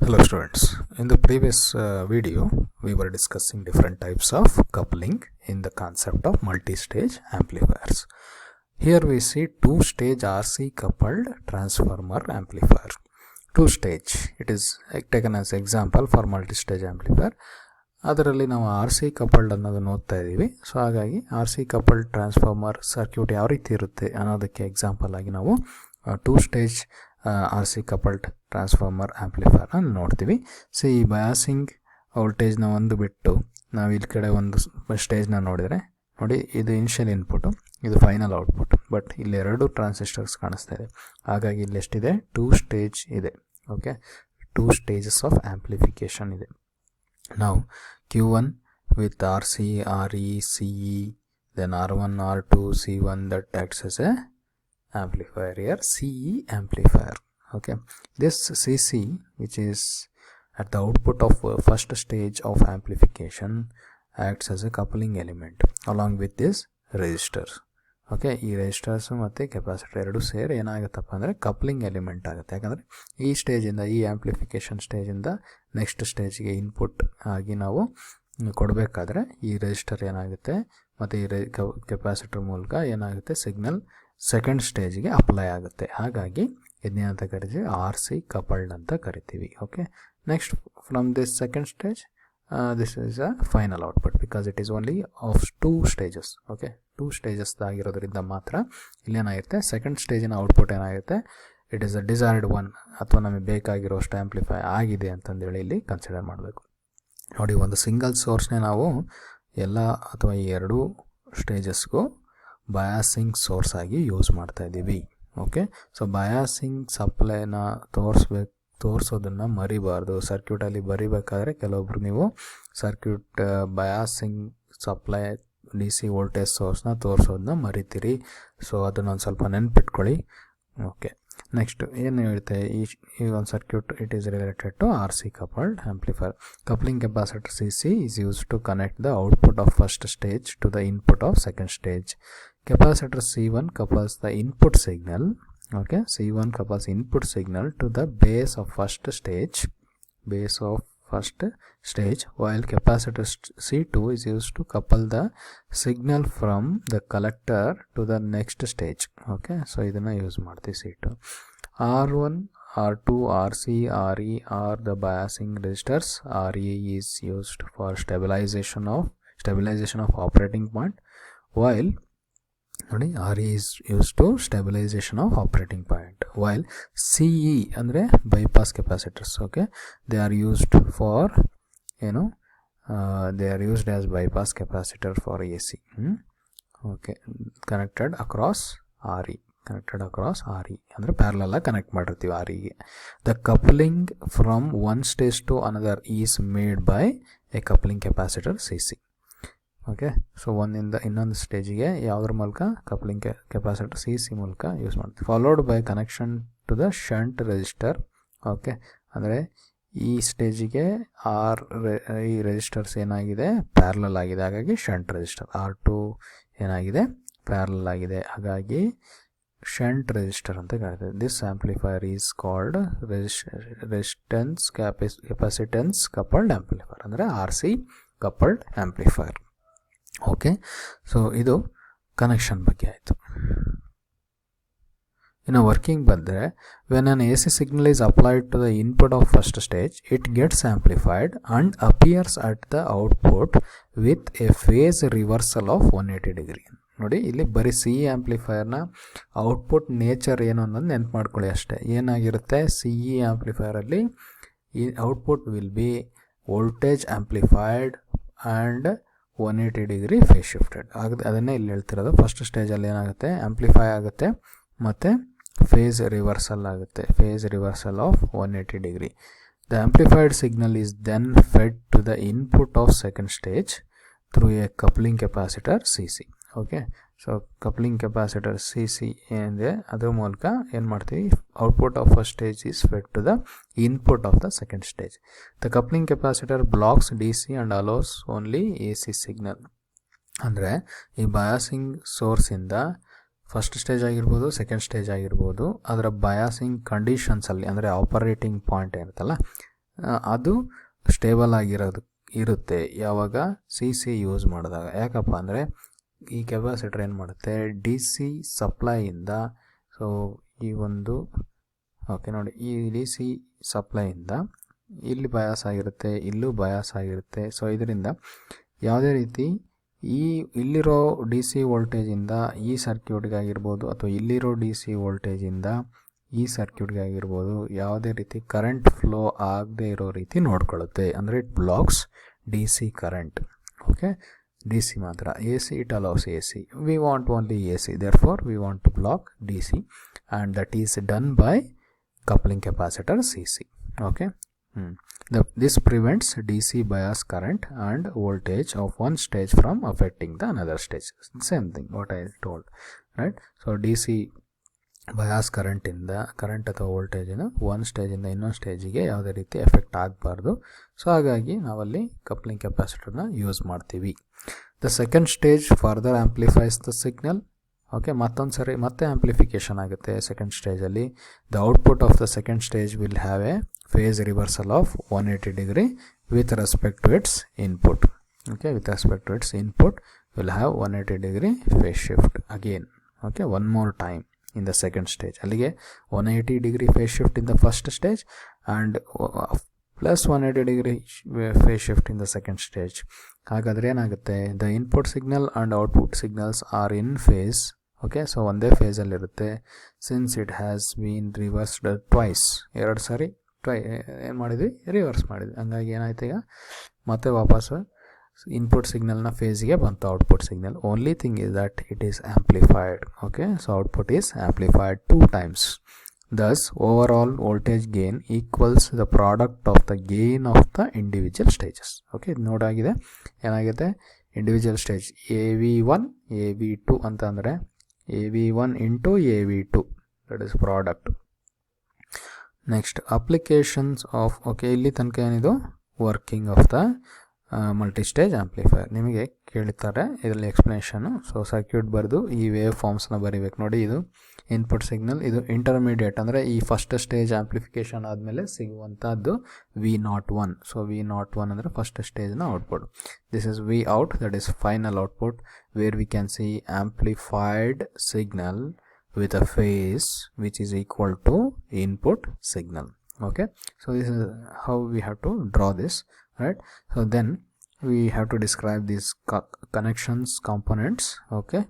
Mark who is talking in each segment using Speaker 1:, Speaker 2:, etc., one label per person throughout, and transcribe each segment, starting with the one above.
Speaker 1: Hello students, in the previous video we were discussing different types of coupling in the concept of multi-stage amplifiers. Here we see two-stage RC coupled transformer amplifier. Two-stage, it is taken as example for multi-stage amplifier. ಅದರಲ್ಲಿ ನಾವು R C coupled ಅನ್ನೋದನ್ನು ಓದ್ತಾ ಇದ್ದೀವಿ. So ಹಾಗಾಗಿ R C coupled transformer circuit ಯಾವ ರೀತಿ ಇರುತ್ತೆ ಅನ್ನೋದಕ್ಕೆ ಎಕ್ಸಾಂಪಲ್ ಆಗಿ ನಾವು two stage R C coupled transformer ಆ್ಯಂಪ್ಲಿಫೈರ್ನ ನೋಡ್ತೀವಿ. ಸೊ ಈ ಬಯಾಸಿಂಗ್ ವೋಲ್ಟೇಜ್ನ ಒಂದು ಬಿಟ್ಟು ನಾವು ಇಲ್ಲಿ ಕಡೆ ಒಂದು ಸ್ಟೇಜ್ನ ನೋಡಿದರೆ ನೋಡಿ, ಇದು ಇನಿಷಿಯಲ್ ಇನ್ಪುಟು, ಇದು ಫೈನಲ್ ಔಟ್ಪುಟ್. ಬಟ್ ಇಲ್ಲಿ ಎರಡು ಟ್ರಾನ್ಸಿಸ್ಟರ್ಸ್ ಕಾಣಿಸ್ತಾ ಇದೆ. ಹಾಗಾಗಿ ಇಲ್ಲಿ ಎಷ್ಟಿದೆ? ಟೂ ಸ್ಟೇಜ್ ಇದೆ. Okay, two stages of amplification ಇದೆ. Now Q1 with RC, RE, CE, then R1, R2, C1, that acts as a amplifier here, CE amplifier. Okay, this CC, which is at the output of first stage of amplification, acts as a coupling element along with this resistors. Okay, ಈ ರೆಜಿಸ್ಟರ್ಸು ಮತ್ತು capacitor ಎರಡು ಸೇರಿ ಏನಾಗುತ್ತಪ್ಪ ಅಂದರೆ coupling element ಆಗುತ್ತೆ. ಯಾಕಂದರೆ ಈ ಸ್ಟೇಜಿಂದ, ಈ amplification ಸ್ಟೇಜಿಂದ next ಸ್ಟೇಜ್ಗೆ input ಆಗಿ ನಾವು ಕೊಡಬೇಕಾದ್ರೆ ಈ ರೆಜಿಸ್ಟರ್ ಏನಾಗುತ್ತೆ ಮತ್ತು ಈ ಕೆಪಾಸಿಟರ್ ಮೂಲಕ ಏನಾಗುತ್ತೆ, ಸಿಗ್ನಲ್ ಸೆಕೆಂಡ್ ಸ್ಟೇಜ್ಗೆ ಅಪ್ಲೈ ಆಗುತ್ತೆ. ಹಾಗಾಗಿ ಇದನ್ನೇನಂತ ಕರಿತೀವಿ? ಆರ್ ಸಿ ಕಪಲ್ಡ್ ಅಂತ ಕರಿತೀವಿ. Okay, next from this second stage this is a final output because it is only of two stages. Okay, two stages ಆಗಿರೋದ್ರಿಂದ ಮಾತ್ರ ಇಲ್ಲೇನಾಗಿರುತ್ತೆ, ಸೆಕೆಂಡ್ ಸ್ಟೇಜಿನ ಔಟ್ಪುಟ್ ಏನಾಗುತ್ತೆ, it is a desired one, ಅಥವಾ ನಮಗೆ ಬೇಕಾಗಿರೋಷ್ಟು amplify ಆಗಿದೆ ಅಂತಂದೇಳಿ ಇಲ್ಲಿ ಕನ್ಸಿಡರ್ ಮಾಡಬೇಕು. ನೋಡಿ, ಒಂದು ಸಿಂಗಲ್ ಸೋರ್ಸ್ನೇ ನಾವು ಎಲ್ಲ ಅಥವಾ ಈ ಎರಡೂ ಸ್ಟೇಜಸ್ಗೂ ಬಯಾಸಿಂಗ್ ಸೋರ್ಸ್ ಆಗಿ ಯೂಸ್ ಮಾಡ್ತಾ ಇದ್ದೀವಿ. ಓಕೆ, ಸೊ ಬಯಾಸಿಂಗ್ ಸಪ್ಲೈನ ತೋರಿಸೋದನ್ನು ಮರಿಬಾರ್ದು. ಸರ್ಕ್ಯೂಟಲ್ಲಿ ಬರಿಬೇಕಾದ್ರೆ ಕೆಲವೊಬ್ರು ನೀವು circuit biasing supply D C voltage ಸೋರ್ಸ್ನ ತೋರಿಸೋದನ್ನ ಮರಿತೀರಿ. ಸೊ ಅದನ್ನೊಂದು ಸ್ವಲ್ಪ ನೆನ್ಪಿಟ್ಕೊಳ್ಳಿ. ಓಕೆ, ನೆಕ್ಸ್ಟ್ ಏನು ಹೇಳ್ತೆ, ಈ ಒಂದು circuit it is related to R C coupled amplifier. Coupling capacitor C C is use to connect the output of first stage to the input of second stage. Capacitor C1 couples the input signal. Okay, C1 couples input signal to the base of first stage, while capacitor C2 is used to couple the signal from the collector to the next stage. Okay, so idana use ಮಾಡ್ತೀವಿ C2. R1, R2, RC, RE are the biasing resistors. RE is used for stabilization of operating point, while ನೋಡಿ RE is used to stabilization of operating point, while CE ಅಂದರೆ bypass capacitors. Okay, they are used for they are used as bypass capacitor for AC. Okay, connected across RE ಅಂದರೆ parallel ಆಗಿ connect ಮಾಡಿರ್ತೀವಿ REಗೆ. The coupling from one stage to another is made by a coupling capacitor CC. Okay, so ಒಂದಿಂದ ಇನ್ನೊಂದು ಸ್ಟೇಜಿಗೆ ಯಾವುದ್ರ ಮೂಲಕ? Coupling capacitor CC ಮೂಲಕ ಯೂಸ್ ಮಾಡ್ತೀವಿ. Followed by connection to the shunt resistor. Okay, ಅಂದರೆ ಈ ಸ್ಟೇಜಿಗೆ ಈ ರೆಜಿಸ್ಟರ್ಸ್ ಏನಾಗಿದೆ, ಪ್ಯಾರಲಲ್ ಆಗಿದೆ. ಹಾಗಾಗಿ ಶಂಟ್ ರೆಜಿಸ್ಟರ್. R2 ಏನಾಗಿದೆ, ಪ್ಯಾರಲಲ್ ಆಗಿದೆ. ಹಾಗಾಗಿ ಶಂಟ್ ರೆಜಿಸ್ಟರ್ ಅಂತ ಕರೀತಾರೆ. This amplifier is called resistance capacitance coupled amplifier, ಅಂದರೆ RC coupled amplifier. Okay, so ಇದು ಕನೆಕ್ಷನ್ ಬಗ್ಗೆ ಆಯಿತು. ಇನ್ನು ವರ್ಕಿಂಗ್ ಬಂದರೆ, when an AC signal is applied to the input of first stage, it gets amplified and appears at the output with a phase reversal of 180 degree. ನೋಡಿ, ಇಲ್ಲಿ ಬರೀ CE ಆ್ಯಂಪ್ಲಿಫೈರ್ನ output nature ಏನು ಅನ್ನೋದು ನೆನ್ಪು ಮಾಡ್ಕೊಳ್ಳಿ ಅಷ್ಟೇ. ಏನಾಗಿರುತ್ತೆ, CE ಆ್ಯಂಪ್ಲಿಫೈರಲ್ಲಿ ಈ output will be voltage amplified and 180 degree phase shifted ಆಗುತ್ತೆ. ಅದನ್ನೇ ಇಲ್ಲಿ ಹೇಳ್ತಿರೋದು. ಫಸ್ಟ್ ಸ್ಟೇಜಲ್ಲಿ ಏನಾಗುತ್ತೆ, ಆ್ಯಂಪ್ಲಿಫೈ ಆಗುತ್ತೆ ಮತ್ತು ಫೇಸ್ ರಿವರ್ಸಲ್ ಆಗುತ್ತೆ. Phase reversal of 180 degree. The amplified signal is then fed to the input of second stage through a coupling capacitor CC. Okay, so coupling capacitor CC ಏನಿದೆ ಅದ್ರ ಮೂಲಕ ಏನು ಮಾಡ್ತೀವಿ, output of first stage is fed to the input of the second stage. The coupling capacitor blocks DC and allows only AC signal. ಅಂದರೆ ಈ biasing ಸೋರ್ಸಿಂದ first stage ಆಗಿರ್ಬೋದು, second stage ಆಗಿರ್ಬೋದು, ಅದರ ಬಯಾಸಿಂಗ್ ಕಂಡೀಷನ್ಸಲ್ಲಿ ಅಂದರೆ ಆಪರೇಟಿಂಗ್ ಪಾಯಿಂಟ್ ಇರುತ್ತಲ್ಲ, ಅದು stable ಆಗಿರೋದು ಇರುತ್ತೆ ಯಾವಾಗ CC ಯೂಸ್ ಮಾಡಿದಾಗ. ಯಾಕಪ್ಪ ಅಂದರೆ ಈ ಕೆಪಾಸಿಟರ್ ಏನು ಮಾಡುತ್ತೆ, DC ಸಪ್ಲೈಯಿಂದ, ಸೊ ಈ ಒಂದು ಓಕೆ ನೋಡಿ, ಈ DC ಸಪ್ಲೈಯಿಂದ ಇಲ್ಲಿ ಬಯಾಸ್ ಆಗಿರುತ್ತೆ, ಇಲ್ಲೂ ಬಯಾಸ್ ಆಗಿರುತ್ತೆ. ಸೊ ಇದರಿಂದ ಯಾವುದೇ ರೀತಿ ಇಲ್ಲಿರೋ DC ವೋಲ್ಟೇಜಿಂದ ಈ ಸರ್ಕ್ಯೂಟ್ಗೆ ಆಗಿರ್ಬೋದು, ಅಥವಾ ಇಲ್ಲಿರೋ DC ವೋಲ್ಟೇಜಿಂದ ಈ ಸರ್ಕ್ಯೂಟ್ಗೆ ಆಗಿರ್ಬೋದು, ಯಾವುದೇ ರೀತಿ ಕರೆಂಟ್ ಫ್ಲೋ ಆಗದೆ ಇರೋ ರೀತಿ ನೋಡ್ಕೊಳ್ಳುತ್ತೆ. ಅಂದರೆ it blocks DC current. Okay, DC ಮಾತ್ರ. AC it allows AC. We want only AC. Therefore, we want to block DC, and that is done by coupling capacitor CC. Okay. This prevents DC bias current and voltage of one stage from affecting the another stage. Same thing what I told, right? So DC bias current ಅಥವಾ ವೋಲ್ಟೇಜಿನ ಒಂದು ಸ್ಟೇಜಿಂದ ಇನ್ನೊಂದು ಸ್ಟೇಜಿಗೆ ಯಾವುದೇ ರೀತಿ effect ಆಗಬಾರ್ದು. So ಹಾಗಾಗಿ ನಾವಲ್ಲಿ coupling ಕೆಪಾಸಿಟರ್ನ use ಮಾಡ್ತೀವಿ. The second stage further amplifies the signal. Okay, ಮತ್ತೊಂದು ಸರಿ ಮತ್ತೆ ಆಂಪ್ಲಿಫಿಕೇಶನ್ ಆಗುತ್ತೆ ಸೆಕೆಂಡ್ ಸ್ಟೇಜಲ್ಲಿ. The output of the second stage will have a phase reversal of 180 degree with respect to its input. Okay, with respect to its input will have 180 degree phase shift again. Okay, one more time in the second stage. ಅಲ್ಲಿಗೆ 180 degree phase shift in the first stage and plus 180 degree phase shift in the second stage. ಹಾಗಾದರೆ ಏನಾಗುತ್ತೆ, the input signal and output signals are in phase. Okay, so ಒಂದೇ ಫೇಸಲ್ಲಿರುತ್ತೆ. Since it has been reversed twice, ಎರಡು ಸಾರಿ ಏನು ಮಾಡಿದ್ವಿ, reverse ಮಾಡಿದ್ವಿ. ಹಂಗಾಗಿ ಏನಾಯ್ತು, ಈಗ ಮತ್ತೆ ವಾಪಸ್ಸು ಇನ್ಪುಟ್ ಸಿಗ್ನಲ್ನ ಫೇಸಿಗೆ ಬಂತು output signal. Only thing is that it is amplified. Okay, so output is amplified 2 times. Thus, overall voltage gain equals the product of the gain of the individual stages. Okay, ಇದು ನೋಡಾಗಿದೆ ಏನಾಗುತ್ತೆ, individual stage AV1 AV2 ಅಂತ ಅಂದರೆ AV1 into AV2, that is product. Next applications of, okay, ಇಲ್ಲಿ ತನಕ ಏನಿದು working of the ಮಲ್ಟಿಸ್ಟೇಜ್ amplifier ನಿಮಗೆ ಕೇಳ್ತಾರೆ ಇದರಲ್ಲಿ ಎಕ್ಸ್ಪ್ಲನೇಷನು. ಸೊ ಸರ್ಕ್ಯೂಟ್ ಬರೆದು ಈ ವೇವ್ ಫಾರ್ಮ್ಸ್ನ ಬರೀಬೇಕು. ನೋಡಿ, ಇದು ಇನ್ಪುಟ್ ಸಿಗ್ನಲ್, ಇದು ಇಂಟರ್ಮೀಡಿಯೇಟ್ ಅಂದರೆ ಈ ಫಸ್ಟ್ ಸ್ಟೇಜ್ ಆಂಪ್ಲಿಫಿಕೇಶನ್ ಆದಮೇಲೆ ಸಿಗುವಂಥದ್ದು V01. ಸೊ V01 ಅಂದರೆ ಫಸ್ಟ್ ಸ್ಟೇಜ್ನ output. This is Vout, that is final output, where we can see amplified signal with a phase which is equal to input signal. Okay, so this is how we have to draw this, right? So then we have to describe these connections, components. Okay,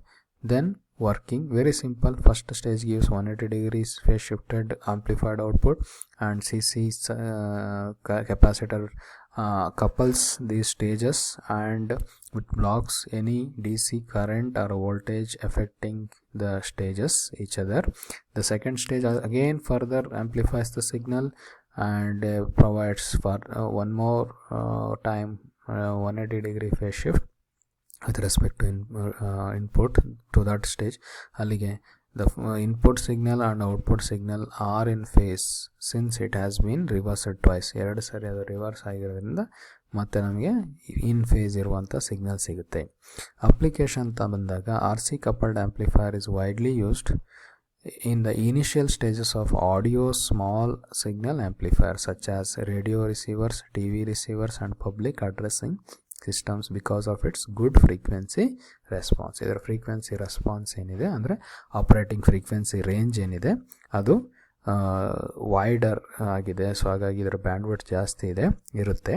Speaker 1: then working, very simple. First stage gives 180 degrees phase shifted amplified output, and CC capacitor couples these stages and it blocks any DC current or voltage affecting the stages each other. The second stage again further amplifies the signal and provides for one more time 180 degree phase shift with respect to input to that stage. Allige the input signal and output signal are in phase since it has been reversed twice. ಎರಡು ಸರಿ ಅದು reverse ಆಗಿರೋದ್ರಿಂದ ಮತ್ತೆ ನಮಗೆ ಇನ್ face ಇರುವಂಥ signal ಸಿಗುತ್ತೆ. Application ಅಂತ ಬಂದಾಗ RC coupled amplifier is widely used in the initial stages of audio small signal amplifiers such as radio receivers, TV receivers and public addressing systems because of its good frequency response. ಇದರ frequency response ಏನಿದೆ ಅಂದರೆ operating frequency range ಏನಿದೆ ಅದು wider ಆಗಿದೆ. So ಹಾಗಾಗಿ ಇದರ bandwidth ಜಾಸ್ತಿ ಇರುತ್ತೆ.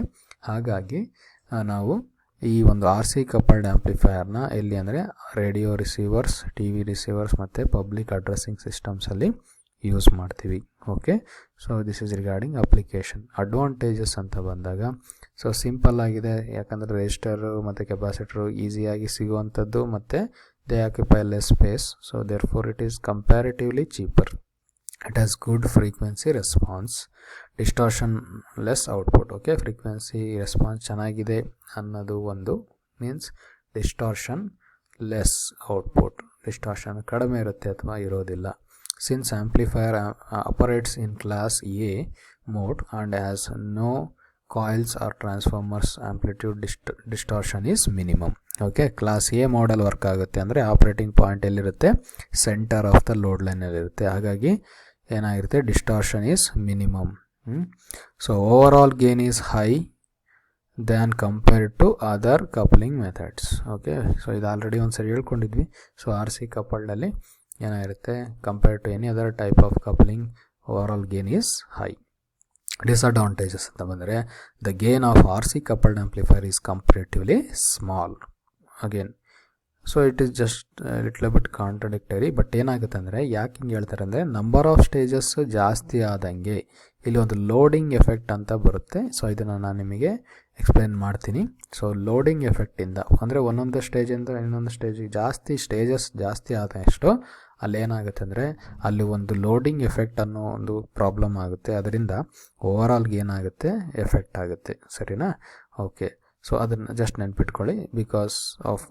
Speaker 1: ಹಾಗಾಗಿ ನಾವು ಈ ಒಂದು RC coupled ಆಂಪ್ಲಿಫೈಯರ್ನ ಎಲ್ಲಿ ಅಂದರೆ ರೇಡಿಯೋ ರಿಸೀವರ್ಸ್, TV ರಿಸೀವರ್ಸ್ ಮತ್ತು ಪಬ್ಲಿಕ್ ಅಡ್ರೆಸ್ಸಿಂಗ್ ಸಿಸ್ಟಮ್ಸಲ್ಲಿ ಯೂಸ್ ಮಾಡ್ತೀವಿ. Okay, so this is regarding application. Advantages ಅಂತ ಬಂದಾಗ ಸೊ ಸಿಂಪಲ್ ಆಗಿದೆ, ಯಾಕಂದರೆ ರೆಜಿಸ್ಟರು ಮತ್ತು ಕೆಪಾಸಿಟರು ಈಸಿಯಾಗಿ ಸಿಗುವಂಥದ್ದು ಮತ್ತು they occupy less space. So therefore it is comparatively cheaper. It has good frequency response, distortion less output. Okay, frequency response ಚೆನ್ನಾಗಿದೆ ಅನ್ನೋದು ಒಂದು means distortion less output. Distortion ಕಡಿಮೆ ಇರುತ್ತೆ ಅಥವಾ ಇರೋದಿಲ್ಲ. Since amplifier operates in class A mode and has no coils or transformers, amplitude distortion is minimum. Okay, class A model work ಆಗುತ್ತೆ ಅಂದರೆ operating point ಎಲ್ಲಿರುತ್ತೆ, ಸೆಂಟರ್ ಆಫ್ ದ ಲೋಡ್ ಲೈನಲ್ಲಿರುತ್ತೆ. ಹಾಗಾಗಿ ಏನಾಗಿರುತ್ತೆ, distortion is minimum. So overall gain is high than compared to other coupling methods. Okay, so ಇದು already ಒಂದ್ಸರಿ ಹೇಳ್ಕೊಂಡಿದ್ವಿ. So RC ಕಪಲ್ಡಲ್ಲಿ ಏನಾಗಿರುತ್ತೆ, compared to any other type of coupling over gain is high. Disadvantages ಅಂತ ಬಂದರೆ the gain of RC coupled amplifier is comparatively small. Again so it is just little bit contradictory. But ಏನಾಗುತ್ತೆ ಅಂದರೆ, ಯಾಕೆ ಹಿಂಗೆ ಹೇಳ್ತಾರೆ ಅಂದರೆ, ನಂಬರ್ ಆಫ್ ಸ್ಟೇಜಸ್ ಜಾಸ್ತಿ ಆದಂಗೆ ಇಲ್ಲಿ ಒಂದು ಲೋಡಿಂಗ್ ಎಫೆಕ್ಟ್ ಅಂತ ಬರುತ್ತೆ. ಸೊ ಇದನ್ನು ನಾನು ನಿಮಗೆ ಎಕ್ಸ್ಪ್ಲೇನ್ ಮಾಡ್ತೀನಿ. ಸೊ ಲೋಡಿಂಗ್ ಎಫೆಕ್ಟಿಂದ ಅಂದರೆ ಒಂದೊಂದು ಸ್ಟೇಜಿಂದ ಇನ್ನೊಂದು ಸ್ಟೇಜಿಗೆ ಸ್ಟೇಜಸ್ ಜಾಸ್ತಿ ಆದಷ್ಟು ಅಲ್ಲೇನಾಗುತ್ತೆ ಅಂದರೆ ಅಲ್ಲಿ ಒಂದು ಲೋಡಿಂಗ್ ಎಫೆಕ್ಟ್ ಅನ್ನೋ ಒಂದು ಪ್ರಾಬ್ಲಮ್ ಆಗುತ್ತೆ. ಅದರಿಂದ ಓವರಾಲ್ಗೆ ಏನಾಗುತ್ತೆ, ಎಫೆಕ್ಟ್ ಆಗುತ್ತೆ. ಸರಿನಾ? ಓಕೆ, ಸೊ ಅದನ್ನು ಜಸ್ಟ್ ನೆನ್ಪಿಟ್ಕೊಳ್ಳಿ. Because of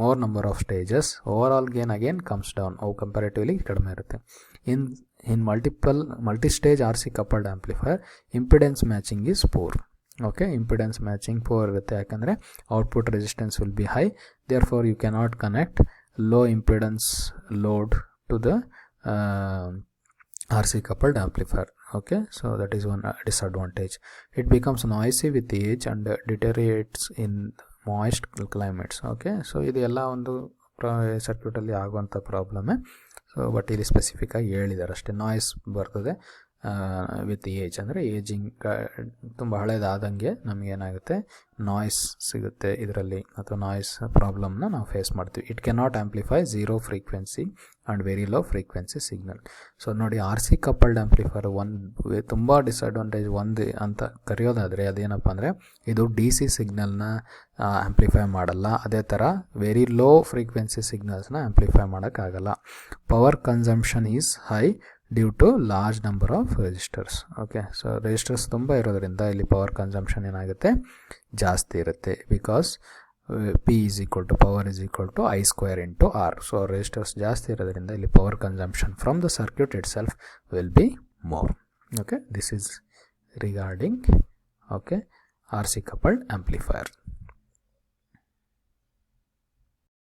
Speaker 1: more number of stages overall gain again comes down. ಅವು ಕಂಪ್ಯಾರಿಟಿವ್ಲಿ ಕಡಿಮೆ ಇರುತ್ತೆ. In multi stage RC coupled amplifier impedance matching is poor. Okay, impedance matching poor ಇರುತ್ತೆ. ಯಾಕಂದರೆ output resistance will be high, therefore you cannot connect low impedance load to the RC coupled amplifier. Okay, so that is one disadvantage. It becomes noisy with age and deteriorates in moist climates. Okay, so ಇದೆಲ್ಲ ಒಂದು ಸರ್ಕ್ಯೂಟಲ್ಲಿ ಆಗುವಂಥ ಪ್ರಾಬ್ಲಮ್ಮೇ. So but ಇಲ್ಲಿ specific ಆಗಿ ಹೇಳಿದ್ದಾರೆ ಅಷ್ಟೇ. Noise ಬರ್ತದೆ with age, ಅಂದರೆ ageing ತುಂಬ ಹಳೇದಾದಂಗೆ ನಮಗೇನಾಗುತ್ತೆ, ನಾಯ್ಸ್ ಸಿಗುತ್ತೆ ಇದರಲ್ಲಿ, ಅಥವಾ ನಾಯ್ಸ್ ಪ್ರಾಬ್ಲಮ್ನ ನಾವು ಫೇಸ್ ಮಾಡ್ತೀವಿ. It cannot amplify zero frequency and very low frequency signal. So ನೋಡಿ, RC ಕಪಲ್ಡ್ ಆಂಪ್ಲಿಫೈರ್ ಒಂದು ತುಂಬ ಡಿಸಡ್ವಾಂಟೇಜ್ ಒಂದು ಅಂತ ಕರೆಯೋದಾದರೆ ಅದೇನಪ್ಪ ಅಂದರೆ, ಇದು DC ಸಿಗ್ನಲ್ನ ಆಂಪ್ಲಿಫೈ ಮಾಡಲ್ಲ. ಅದೇ ಥರ ವೆರಿ ಲೋ ಫ್ರೀಕ್ವೆನ್ಸಿ ಸಿಗ್ನಲ್ಸ್ನ ಆಂಪ್ಲಿಫೈ ಮಾಡೋಕ್ಕಾಗಲ್ಲ. Power consumption is high due to large number of resistors. Okay, so resistors ತುಂಬ ಇರೋದ್ರಿಂದ ಇಲ್ಲಿ ಪವರ್ ಕನ್ಸಂಪ್ಷನ್ ಏನಾಗುತ್ತೆ, ಜಾಸ್ತಿ ಇರುತ್ತೆ. Because P is equal to power is equal to I square into R. So registers ಜಾಸ್ತಿ ಇರೋದ್ರಿಂದ ಇಲ್ಲಿ power consumption from the circuit it self will be more. Okay, this is regarding RC coupled amplifier.